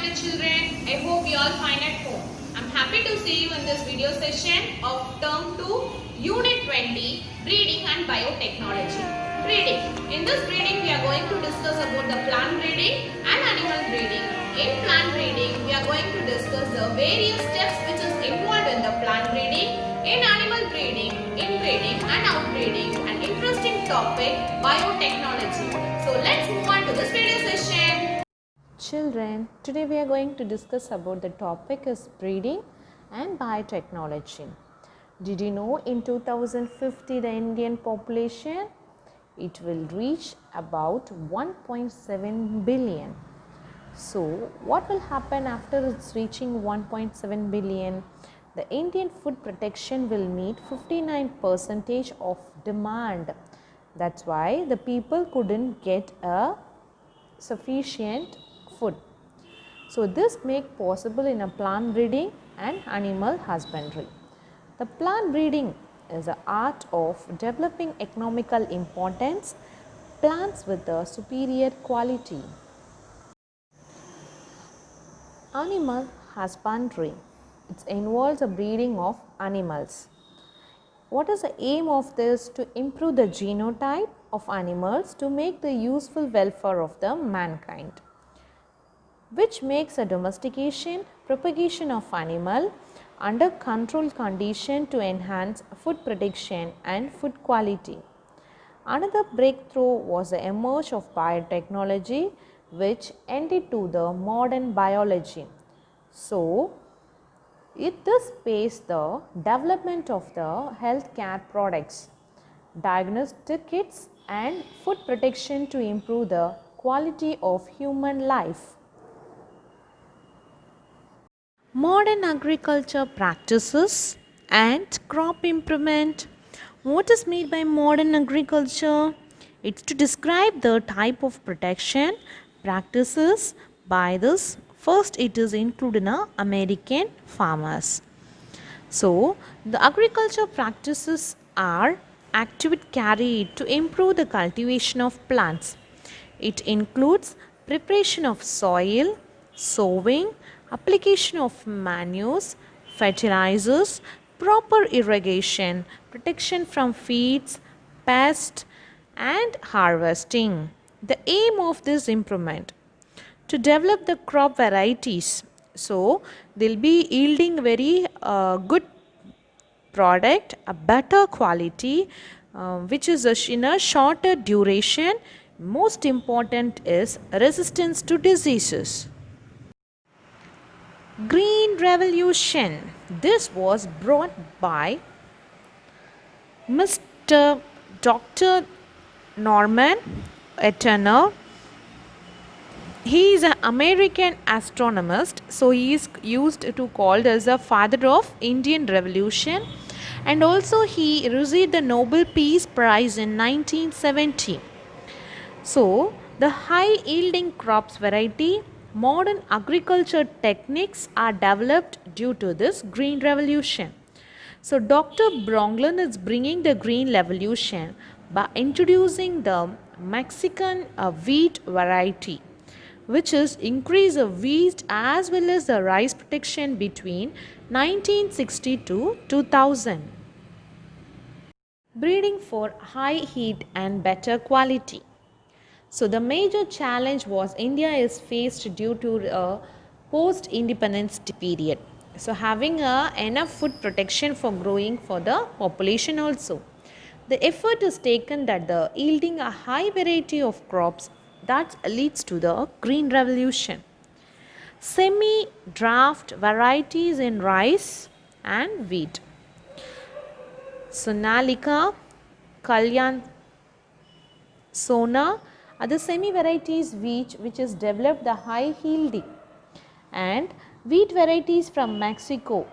dear children. I hope you all fine at home. I'm happy to see you in this video session of Term 2, Unit 20, Breeding and Biotechnology. Breeding. In this breeding, we are going to discuss about the plant breeding and animal breeding. In plant breeding, we are going to discuss the various steps which is involved in the plant breeding. In animal breeding, inbreeding and outbreeding, an interesting topic, biotechnology. So let's move on to this video session. Children, today we are going to discuss about the topic is breeding and biotechnology. Did you know in 2050 the Indian population it will reach about 1.7 billion. So what will happen after it's reaching 1.7 billion? The Indian food protection will meet 59% of demand. That's why the people couldn't get a sufficient food. So this make possible in a plant breeding and animal husbandry. The plant breeding is the art of developing economical importance plants with a superior quality. Animal husbandry. It involves the breeding of animals. What is the aim of this? To improve the genotype of animals to make the useful welfare of the mankind, which makes a domestication, propagation of animal under controlled condition to enhance food production and food quality. Another breakthrough was the emergence of biotechnology, which ended to the modern biology. So, this paced the development of the healthcare products, diagnostic kits and food protection to improve the quality of human life. Modern agriculture practices and crop improvement. What is meant by modern agriculture? It's to describe the type of protection practices by this. First, it is included in American farmers. So, the agriculture practices are activity carried to improve the cultivation of plants. It includes preparation of soil, sowing, application of manures, fertilizers, proper irrigation, protection from weeds, pests, and harvesting. The aim of this improvement to develop the crop varieties. So, they will be yielding very good product, a better quality, which is in a shorter duration. Most important is resistance to diseases. Green Revolution. This was brought by Mr. Dr. Norman Eterner. He is an American astronomist, so he is used to called as the father of Indian Revolution, and also he received the Nobel Peace Prize in 1970. So the high yielding crops variety, modern agriculture techniques are developed due to this green revolution. So Dr. Bronglund is bringing the green revolution by introducing the Mexican wheat variety, which is increase of wheat as well as the rice protection between 1960 to 2000. Breeding for high heat and better quality. So the major challenge was India is faced due to a post-independence period. So having enough food protection for growing for the population also. The effort is taken that the yielding a high variety of crops that leads to the green revolution. Semi-draft varieties in rice and wheat. Sonalika, Kalyan, Sona are the semi-varieties which is developed the high yielding, and wheat varieties from Mexico.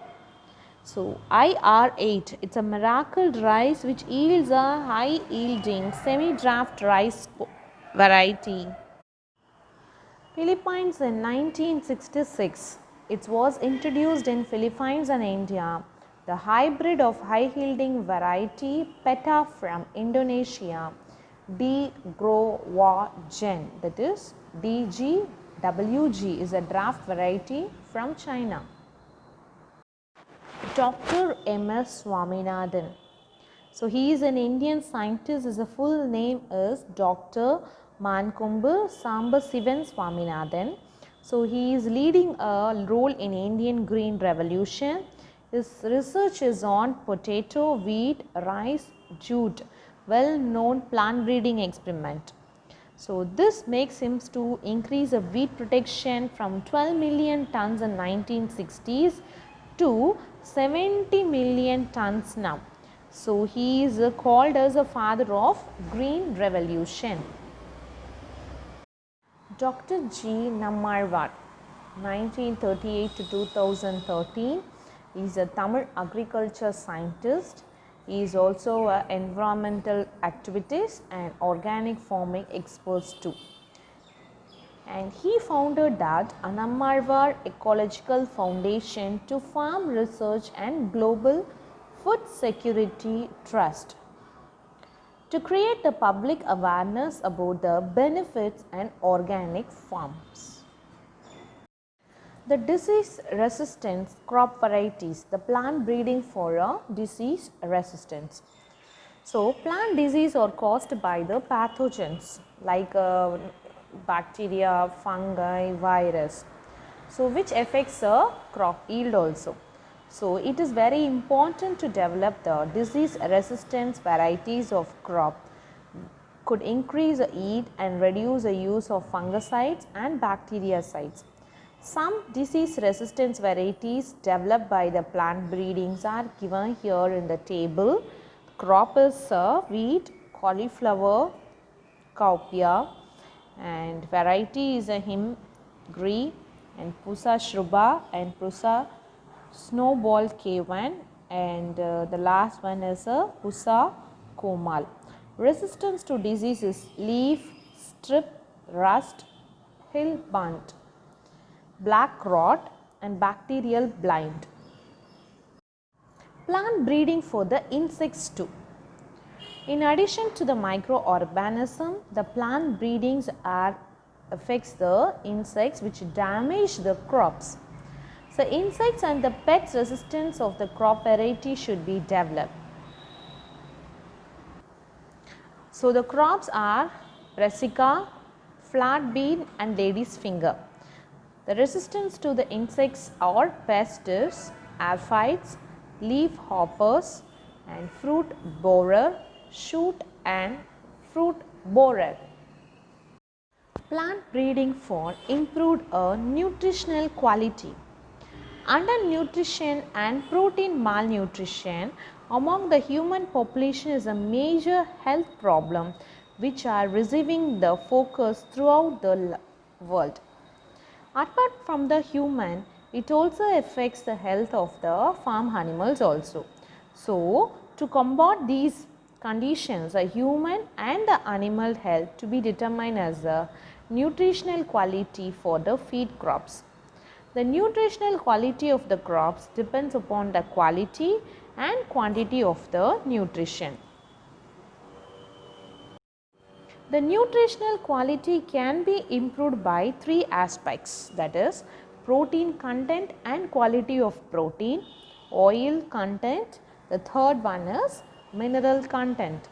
So IR8, it's a miracle rice which yields a high yielding semi-draft rice variety. Philippines in 1966. It was introduced in Philippines and India. The hybrid of high yielding variety Peta from Indonesia, D. Growagen, that is DG WG is a draft variety from China. Dr. M.S. Swaminathan. So he is an Indian scientist. His full name is Dr. Mankombu Sambasivan Swaminathan. So he is leading a role in Indian Green Revolution. His research is on potato, wheat, rice, jute, well-known plant breeding experiment. So this makes him to increase the wheat production from 12 million tons in 1960s to 70 million tons now. So he is called as a father of Green Revolution. Dr. G. Nammalwar, 1938 to 2013, is a Tamil agriculture scientist. He is also an environmental activist and organic farming expert too. And he founded that Nammalwar Ecological Foundation to Farm Research and Global Food Security Trust to create the public awareness about the benefits and organic farms. The disease resistance crop varieties, the plant breeding for a disease resistance. So plant disease are caused by the pathogens like bacteria, fungi, virus. So which affects a crop yield also. So it is very important to develop the disease resistance varieties of crop, could increase the yield and reduce the use of fungicides and bactericides. Some disease resistance varieties developed by the plant breedings are given here in the table. Crop is wheat, cauliflower, cowpea, and variety is a himgree and Pusa shruba and Pusa snowball K1, and the last one is a Pusa komal. Resistance to disease is leaf, strip, rust, hill bunt, black rot and bacterial blind. Plant breeding for the insects too. In addition to the microorganism, the plant breedings affects the insects which damage the crops. So insects and the pests resistance of the crop variety should be developed. So the crops are brassica, flat bean and lady's finger. The resistance to the insects or pests is aphids, leaf hoppers and fruit borer, shoot and fruit borer. Plant breeding for improved nutritional quality. Undernutrition and protein malnutrition among the human population is a major health problem which are receiving the focus throughout the world. Apart from the human, it also affects the health of the farm animals also. So, to combat these conditions, the human and the animal health to be determined as the nutritional quality for the feed crops. The nutritional quality of the crops depends upon the quality and quantity of the nutrition. The nutritional quality can be improved by three aspects, that is protein content and quality of protein, oil content, the third one is mineral content.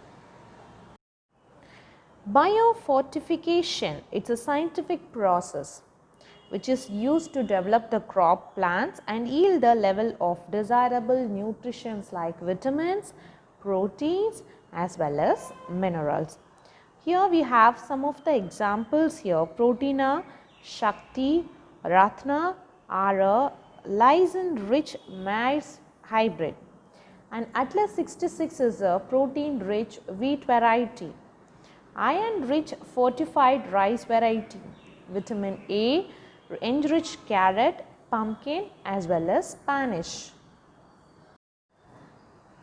Biofortification, it is a scientific process which is used to develop the crop plants and yield the level of desirable nutrients like vitamins, proteins as well as minerals. Here we have some of the examples here. Proteina, Shakti, Ratna are a lysine rich maize hybrid, and Atlas 66 is a protein rich wheat variety, iron rich fortified rice variety, vitamin A enriched carrot, pumpkin as well as Spanish.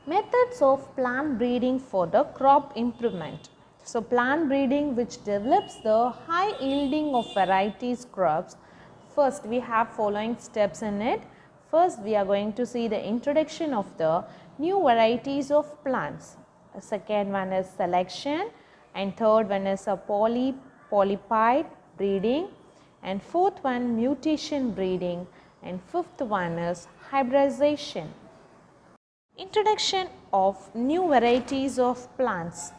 Methods of plant breeding for the crop improvement. So plant breeding which develops the high yielding of varieties crops. First we have following steps in it. First we are going to see the introduction of the new varieties of plants. The second one is selection and third one is a polypide breeding and fourth one mutation breeding, and fifth one is hybridization. Introduction of new varieties of plants.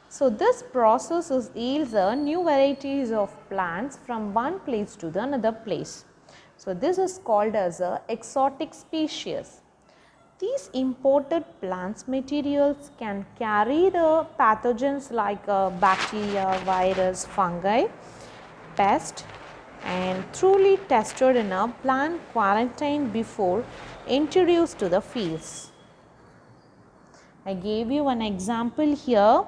So this process yields new varieties of plants from one place to the another place. So this is called as a exotic species. These imported plants materials can carry the pathogens like bacteria, virus, fungi, pest, and truly tested in a plant quarantine before introduced to the fields. I gave you an example here.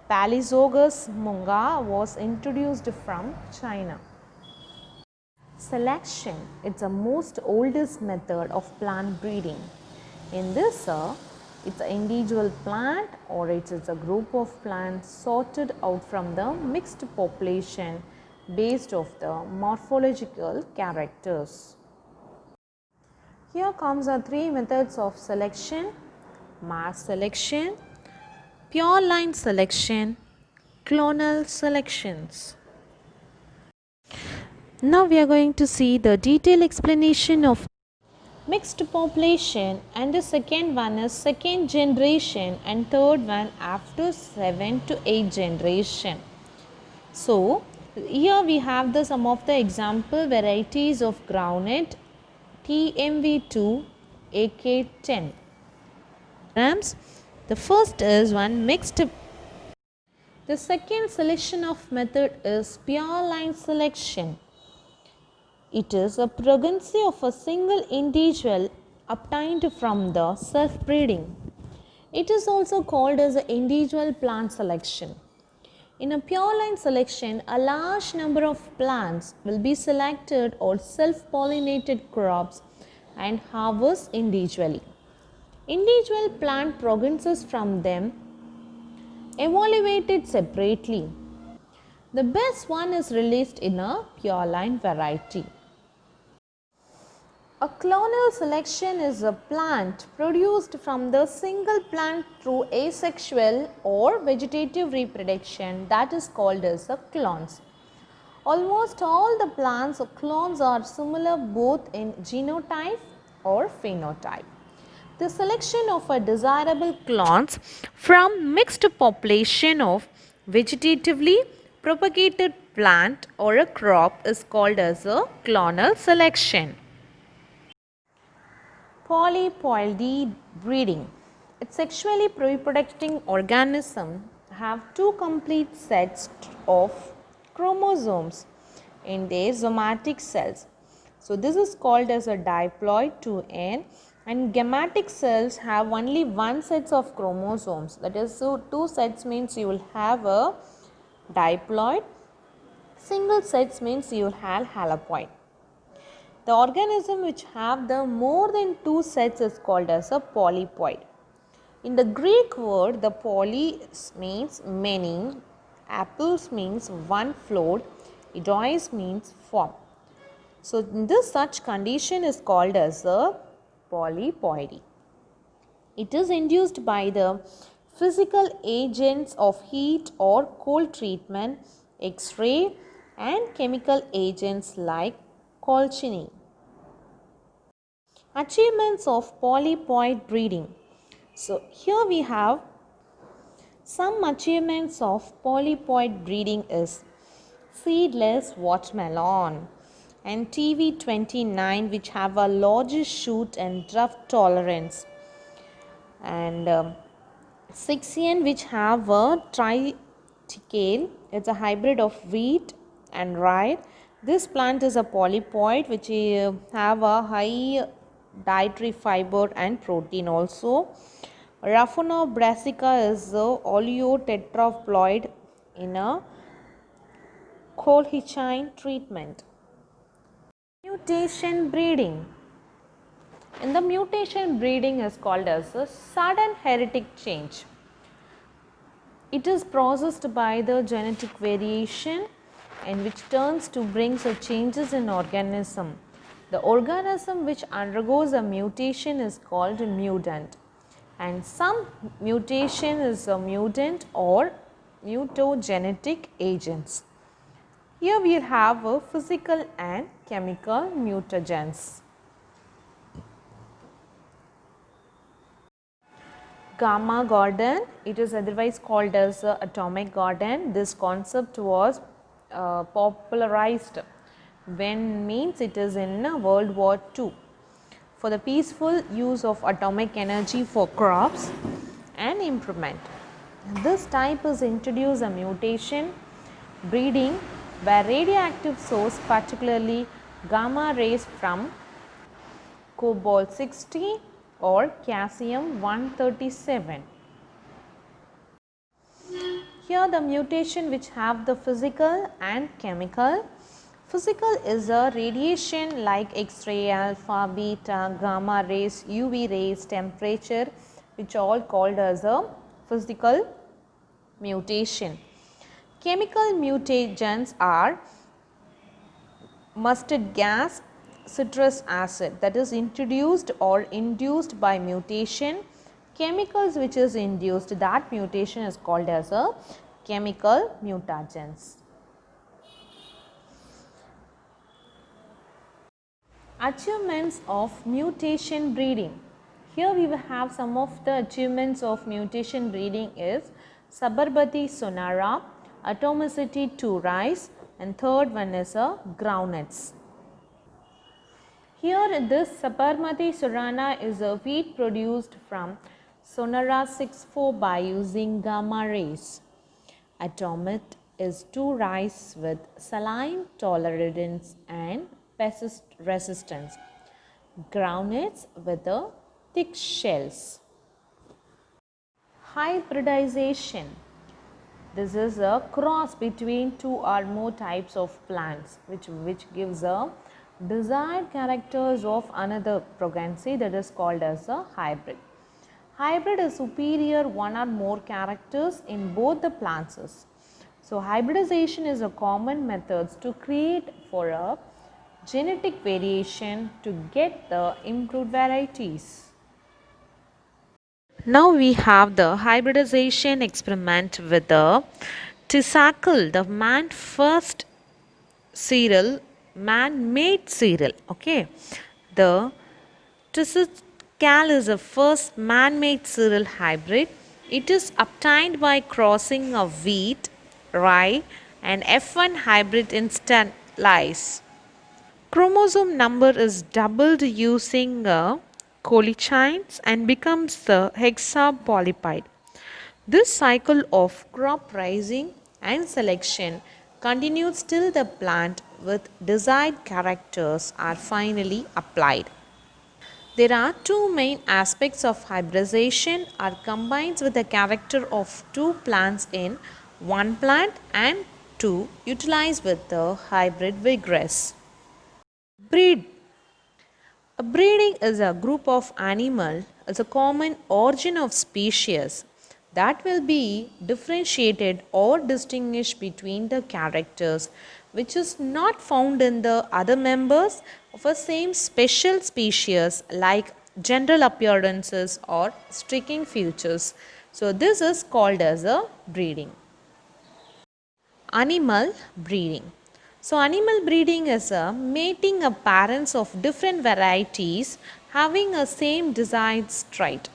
Palizogus munga was introduced from China. Selection, it's the most oldest method of plant breeding. In this, it's an individual plant or it is a group of plants sorted out from the mixed population based of the morphological characters. Here comes the three methods of selection: mass selection, pure line selection, clonal selections. Now we are going to see the detailed explanation of mixed population, and the second one is second generation and third one after 7 to 8 generation. So here we have the some of the example varieties of groundnut TMV2 AK10 grams. The first is one mixed. The second selection of method is pure line selection. It is a pregnancy of a single individual obtained from the self-breeding. It is also called as an individual plant selection. In a pure line selection, a large number of plants will be selected or self-pollinated crops and harvested individually. Individual plant progenitors from them evaluated separately. The best one is released in a pure line variety. A clonal selection is a plant produced from the single plant through asexual or vegetative reproduction, that is called as a clones. Almost all the plants or clones are similar both in genotype or phenotype. The selection of a desirable clones from mixed population of vegetatively propagated plant or a crop is called as a clonal selection. Polyploidy breeding. Its sexually reproducing organism have two complete sets of chromosomes in their somatic cells. So this is called as a diploid 2n, and gametic cells have only one set of chromosomes. That is, so two sets means you will have a diploid, single sets means you will have haploid. The organism which have the more than two sets is called as a polyploid. In the Greek word, the poly means many, apples means one flood, idois means form. So in this such condition is called as a polyploidy. It is induced by the physical agents of heat or cold treatment, X-ray, and chemical agents like colchicine. Achievements of polyploid breeding. So here we have some achievements of polyploid breeding is seedless watermelon and TV29, which have a larger shoot and drought tolerance, and 6n, which have a triticale. It's a hybrid of wheat and rye. This plant is a polyploid which have a high dietary fiber and protein also. Raphona brassica is a oleotetraploid in a colchicine treatment. Mutation breeding. In the mutation breeding is called as a sudden heretic change. It is processed by the genetic variation and which turns to bring changes in organism. The organism which undergoes a mutation is called a mutant, and some mutation is a mutant or mutagenetic agents. Here we have a physical and chemical mutagens. Gamma Gordon, it is otherwise called as atomic Gordon. This concept was popularized when means it is in World War II for the peaceful use of atomic energy for crops and improvement. This type is introduced a mutation breeding where radioactive source, particularly gamma rays from cobalt 60 or caesium 137. Here the mutation which have the physical and chemical. Physical is a radiation like X-ray, alpha, beta, gamma rays, UV rays, temperature, which all called as a physical mutation. Chemical mutagens are mustard gas, citrus acid, that is introduced or induced by mutation. Chemicals which is induced, that mutation is called as a chemical mutagens. Achievements of mutation breeding. Here we will have some of the achievements of mutation breeding is Sabarbati Sonara, atomicity 2 rise, and third one is groundnuts. Here this Sabarmati Surana is a wheat produced from Sonara 6,4 by using gamma rays. Atomit is 2 rice with saline tolerance and pesticide resistance. Groundnuts with a thick shells. Hybridization. This is a cross between 2 or more types of plants which gives a desired characters of another progeny, that is called as a hybrid. Hybrid is superior 1 or more characters in both the plants. So hybridization is a common method to create for a genetic variation to get the improved varieties. Now we have the hybridization experiment with the Tisakal, the man-made cereal. Okay, the Tisakal is the first man-made cereal hybrid. It is obtained by crossing of wheat, rye, and F1 hybrid in lice. Chromosome number is doubled using collichines and becomes the hexapolypid. This cycle of crop raising and selection continues till the plant with desired characters are finally applied. There are two main aspects of hybridization are combined with the character of two plants in one plant and two utilized with the hybrid vigorous. Breeding is a group of animal as a common origin of species that will be differentiated or distinguished between the characters which is not found in the other members of a same special species like general appearances or striking features. So this is called as a breeding. Animal breeding. So animal breeding is a mating of parents of different varieties having a same desired trait.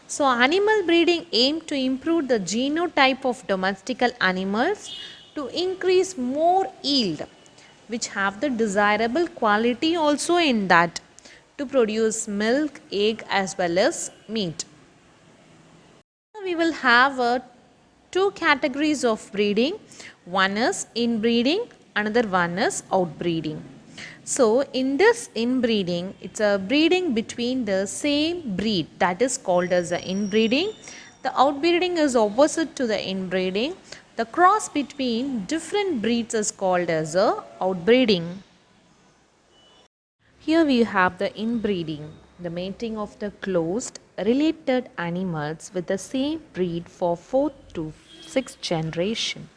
So animal breeding aims to improve the genotype of domestical animals to increase more yield which have the desirable quality also in that to produce milk, egg as well as meat. We will have two categories of breeding. One is inbreeding, another one is outbreeding. So in this inbreeding, it's a breeding between the same breed, that is called as the inbreeding. The outbreeding is opposite to the inbreeding. The cross between different breeds is called as a outbreeding. Here we have the inbreeding, the mating of the closed related animals with the same breed for 4th to 6th generation.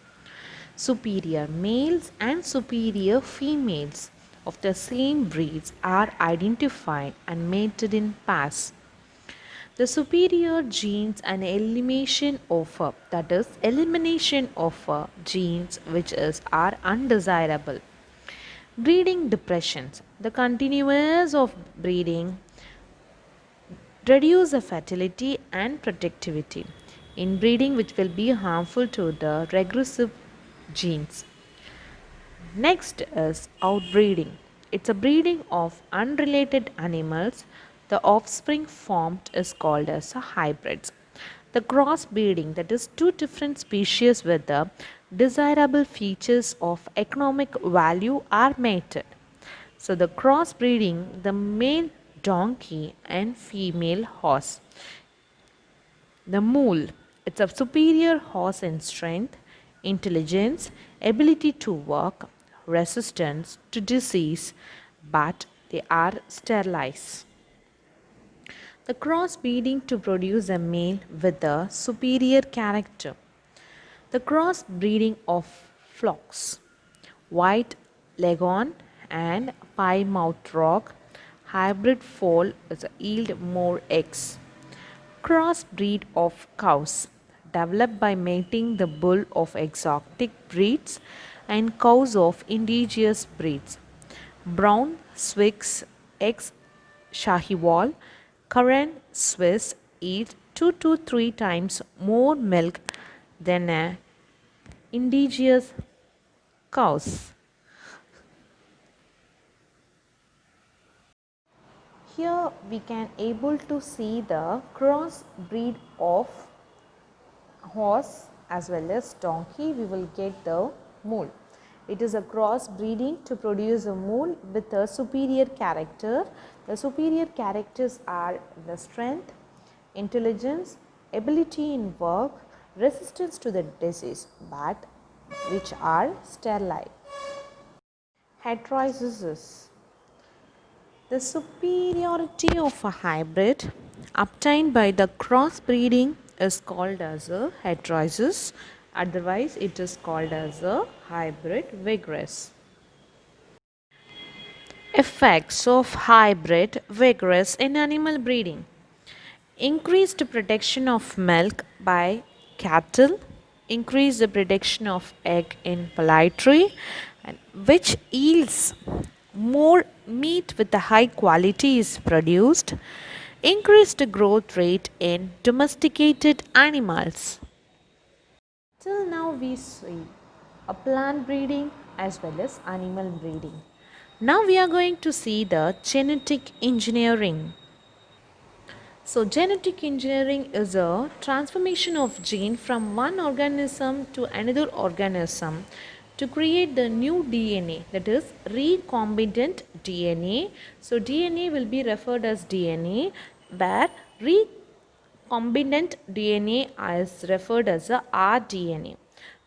Superior males and superior females of the same breeds are identified and mated in pairs. the superior genes and elimination of genes which are undesirable. Breeding depressions. The continuance of breeding reduce the fertility and productivity. Inbreeding which will be harmful to the regressive genes. Next is outbreeding. It's a breeding of unrelated animals. The offspring formed is called as a hybrids. The crossbreeding, that is two different species with the desirable features of economic value are mated. So the crossbreeding, the male donkey and female horse. The mule, it's a superior horse in strength, intelligence, ability to walk, resistance to disease, but they are sterilized. The crossbreeding to produce a male with a superior character. The crossbreeding of flocks, white leghorn and Plymouth Rock hybrid foal is yield more eggs. Crossbreed of cows, developed by mating the bull of exotic breeds and cows of indigenous breeds. Brown Swiss X Shahiwal, current Swiss eat 2 to 3 times more milk than indigenous cows. Here we can able to see the cross breed of horse as well as donkey. We will get the mule. It is a cross breeding to produce a mule with a superior character. The superior characters are the strength, intelligence, ability in work, resistance to the disease, but which are sterile. Heterozygosis. The superiority of a hybrid obtained by the crossbreeding is called as a heterozygosis. Otherwise, it is called as a hybrid vigorous. Effects of hybrid vigorous in animal breeding. Increased production of milk by cattle, increase the production of egg in poultry, and which yields more meat with the high quality is produced, increased growth rate in domesticated animals. Till now we see a plant breeding as well as animal breeding. Now we are going to see the genetic engineering. So genetic engineering is a transformation of gene from one organism to another organism to create the new DNA, that is recombinant DNA. So DNA will be referred as DNA, where recombinant DNA is referred as a rDNA.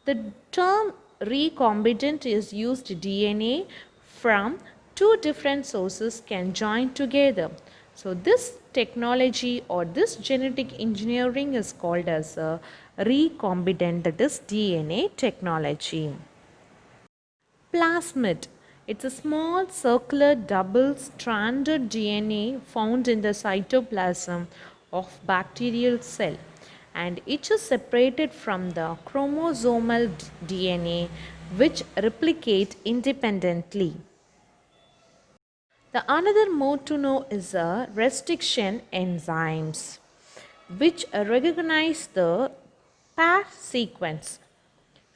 The term recombinant is used DNA from two different sources can join together. So this technology or this genetic engineering is called as a recombinant, that is DNA technology. Plasmid. It's a small circular double-stranded DNA found in the cytoplasm of bacterial cell, and it is separated from the chromosomal DNA which replicate independently. The another mode to know is a restriction enzymes which recognize the pair sequence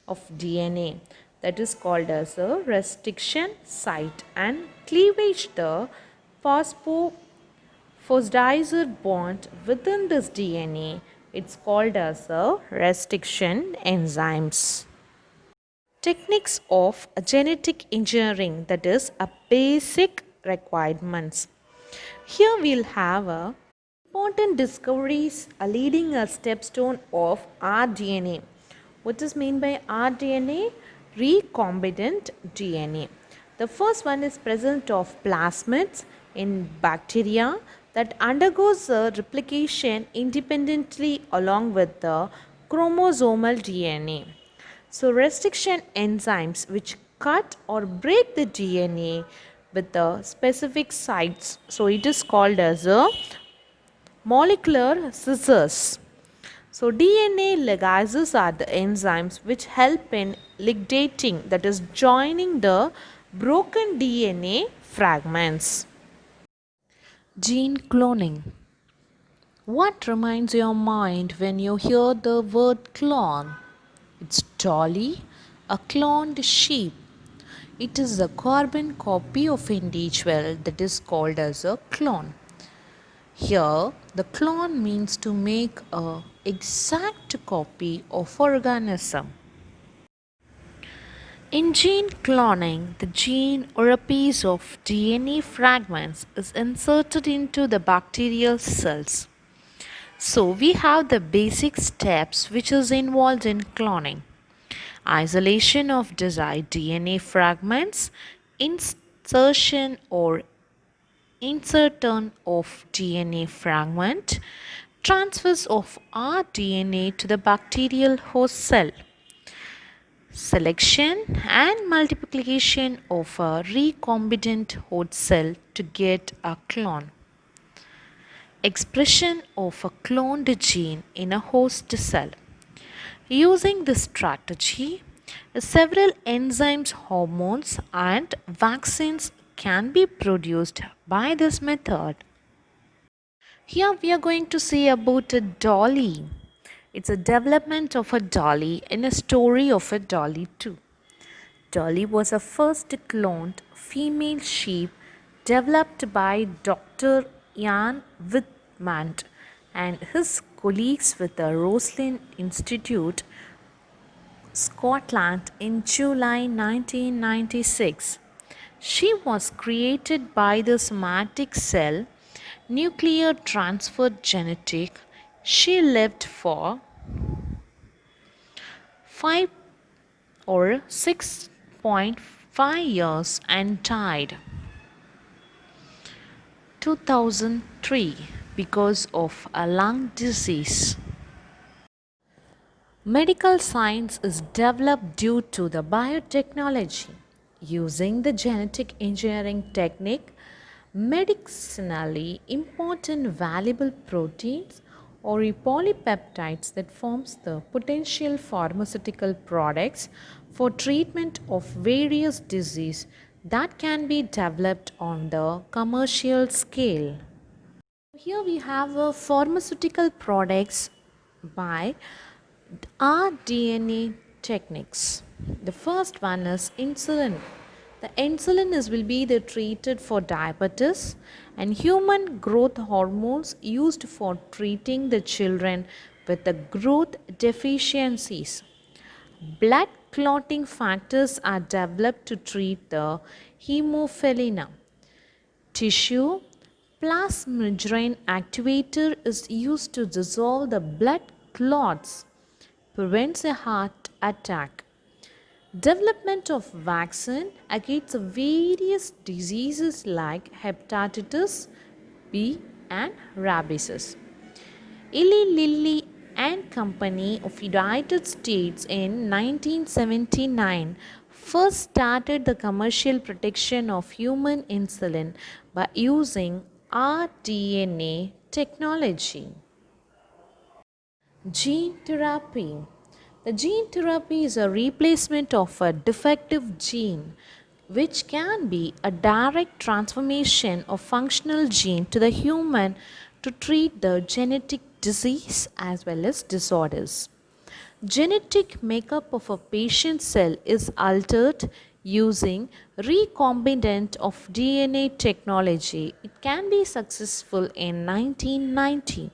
of DNA, that is called as a restriction site, and cleavage the phosphodiester bond within this DNA. It's called as a restriction enzymes. Techniques of genetic engineering, that is a basic requirements. Here we'll have a important discoveries leading a stepstone of rDNA. What is meant by rDNA? Recombinant DNA. The first one is presence of plasmids in bacteria that undergoes replication independently along with the chromosomal DNA. So restriction enzymes which cut or break the DNA with the specific sites. So it is called as a molecular scissors. So, DNA ligases are the enzymes which help in ligating, that is, joining the broken DNA fragments. Gene cloning. What reminds your mind when you hear the word clone? It's Dolly, a cloned sheep. It is a carbon copy of individual that is called as a clone. Here, the clone means to make a exact copy of organism. In gene cloning, the gene or a piece of DNA fragments is inserted into the bacterial cells. So we have the basic steps which is involved in cloning. Isolation of desired DNA fragments, insertion or insertion of DNA fragment, transfers of rDNA to the bacterial host cell, selection and multiplication of a recombinant host cell to get a clone, expression of a cloned gene in a host cell. Using this strategy, several enzymes, hormones, and vaccines can be produced by this method. Here we are going to see about a dolly. It's a development of a dolly and a story of a dolly too. Dolly was a first cloned female sheep developed by Dr. Jan Whitman and his colleagues with the Roslin Institute, Scotland in July 1996. She was created by the somatic cell nuclear transfer genetic. She lived for 5 or 6.5 years and died 2003 because of a lung disease. Medical science is developed due to the biotechnology. Using the genetic engineering technique, medicinally important valuable proteins or polypeptides that forms the potential pharmaceutical products for treatment of various diseases that can be developed on the commercial scale. Here we have pharmaceutical products by rDNA techniques. The first one is insulin. The insulin will be the treated for diabetes and human growth hormones used for treating the children with the growth deficiencies. Blood clotting factors are developed to treat the hemophilia. Tissue plasminogen activator is used to dissolve the blood clots, prevents a heart attack. Development of vaccine against various diseases like hepatitis B and rabies. Eli Lilly and Company of United States in 1979 first started the commercial production of human insulin by using rDNA technology. Gene therapy. The gene therapy is a replacement of a defective gene, which can be a direct transformation of functional gene to the human to treat the genetic disease as well as disorders. Genetic makeup of a patient cell is altered using recombinant of DNA technology. It can be successful in 1990.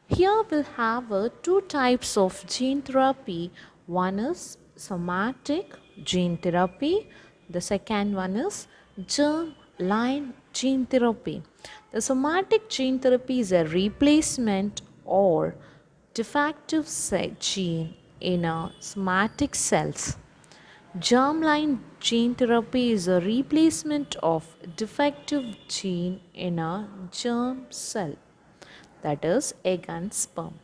Here we'll have two types of gene therapy. One is somatic gene therapy. The second one is germ-line gene therapy. The somatic gene therapy is a replacement or defective gene in a somatic cells. Germline gene therapy is a replacement of defective gene in a germ cell, that is egg and sperm.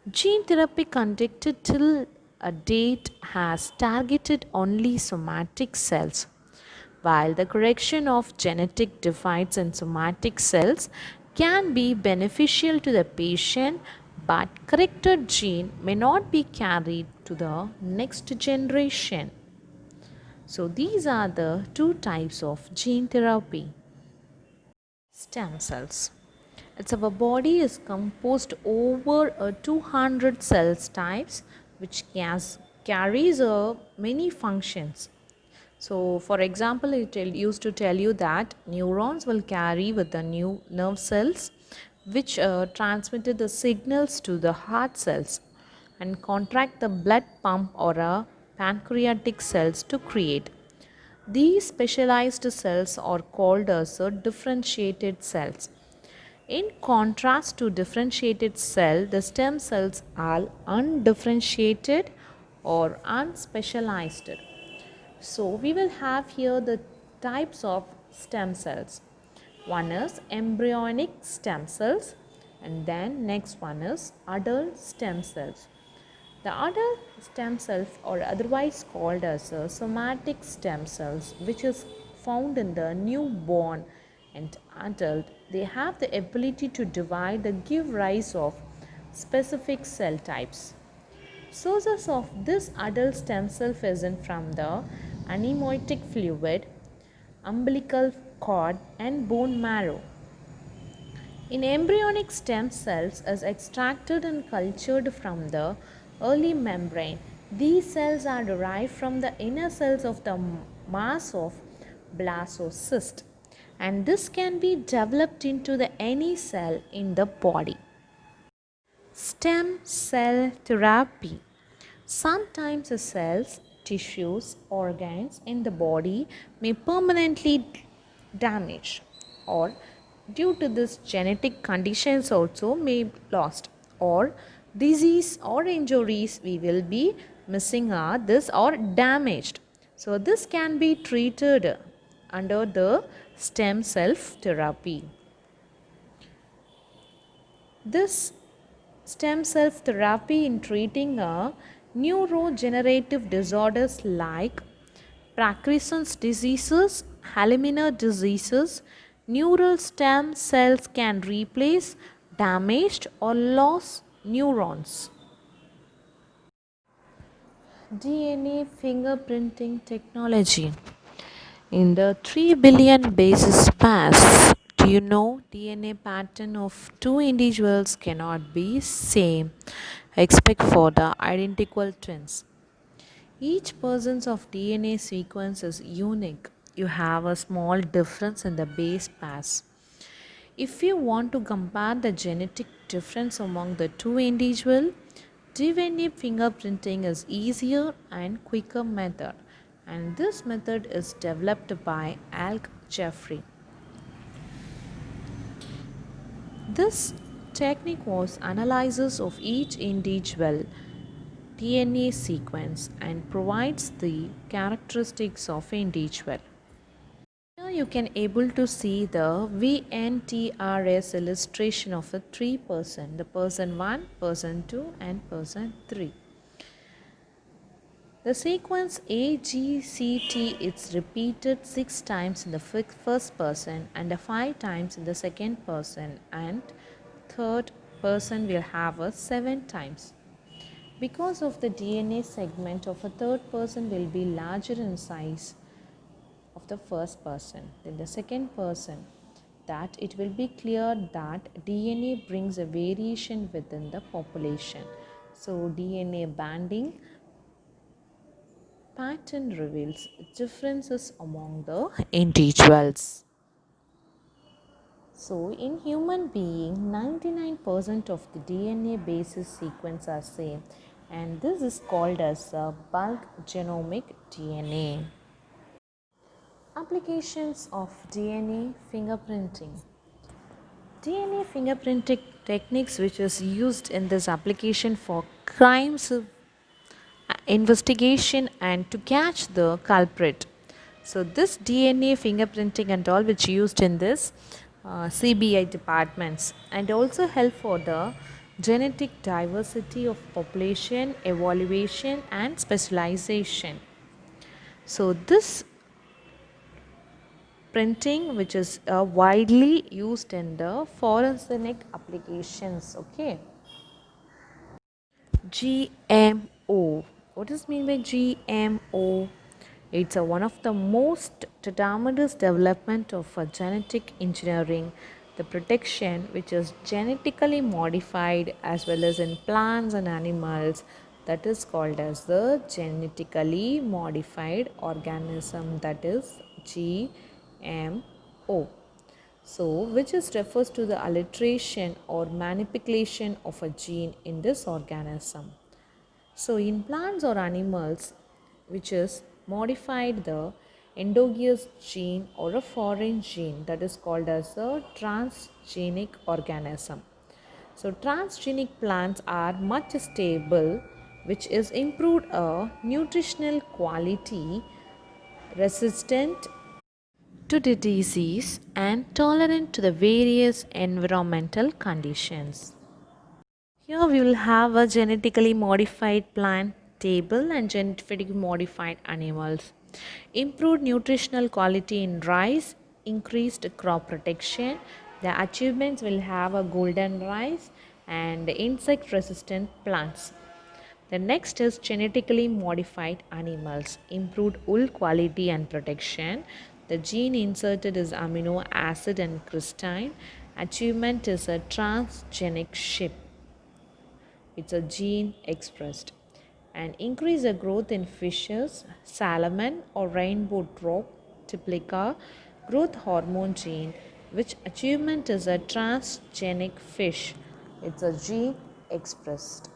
Gene therapy conducted till a date has targeted only somatic cells, while the correction of genetic defects in somatic cells can be beneficial to the patient, but corrected gene may not be carried to the next generation. So these are the two types of gene therapy. Stem cells. It's our body is composed over 200 cells types, which carries many functions. So, for example, used to tell you that neurons will carry with the new nerve cells, which transmitted the signals to the heart cells and contract the blood pump or pancreatic cells to create. These specialized cells are called as differentiated cells. In contrast to differentiated cell, the stem cells are undifferentiated or unspecialized. So we will have here the types of stem cells. One is embryonic stem cells, and then next one is adult stem cells. The adult stem cells are otherwise called as somatic stem cells, which is found in the newborn and adult. They have the ability to divide and give rise of specific cell types. Sources of this adult stem cell fission from the amniotic fluid, umbilical cord and bone marrow. In embryonic stem cells is extracted and cultured from the early membrane. These cells are derived from the inner cells of the mass of blastocyst, and this can be developed into the any cell in the body. Stem cell therapy. Sometimes the cells, tissues, organs in the body may permanently damage, or due to this genetic conditions also may be lost, or disease or injuries we will be missing are this or damaged. So this can be treated under the stem cell therapy. This stem cell therapy in treating neurodegenerative disorders like Parkinson's diseases, Alzheimer's diseases, neural stem cells can replace damaged or lost neurons. DNA fingerprinting technology. In the 3 billion bases pairs, do you know DNA pattern of two individuals cannot be same except for the identical twins. Each person's of DNA sequence is unique. You have a small difference in the base pairs. If you want to compare the genetic difference among the two individuals, DNA fingerprinting is easier and quicker method, and this method is developed by Alec Jeffrey. This technique was analysis of each individual DNA sequence and provides the characteristics of individual. Here you can able to see the VNTRS illustration of a 3%, the person 1, person 2 and person 3. The sequence AGCT is repeated 6 times in the first person and 5 times in the second person, and third person will have a 7 times. Because of the DNA segment of a third person will be larger in size of the first person than the second person, that it will be clear that DNA brings a variation within the population. So DNA banding pattern reveals differences among the individuals. So in human being, 99% of the DNA basis sequence are same, and this is called as a bulk genomic DNA. Applications of DNA fingerprinting. DNA fingerprinting techniques which is used in this application for crimes investigation and to catch the culprit. So this DNA fingerprinting and all which used in this CBI departments, and also help for the genetic diversity of population evaluation and specialization. So this printing, which is widely used in the forensic applications. Okay. GMO. What does mean by GMO? It's one of the most tremendous development of genetic engineering, the protection which is genetically modified as well as in plants and animals, that is called as the genetically modified organism, that is GMO. So, which is refers to the alteration or manipulation of a gene in this organism. So, in plants or animals, which is modified the endogenous gene or a foreign gene, that is called as a transgenic organism. So, transgenic plants are much stable, which is improved a nutritional quality, resistant to the disease and tolerant to the various environmental conditions. Here we will have a genetically modified plant table and genetically modified animals. Improved nutritional quality in rice, increased crop protection. The achievements will have a golden rice and insect resistant plants. The next is genetically modified animals, improved wool quality and protection. The gene inserted is amino acid and cysteine. Achievement is a transgenic shift. It's a gene expressed. And increase the growth in fishes, salmon or rainbow trout, typica, growth hormone gene, which achievement is a transgenic fish. It's a gene expressed.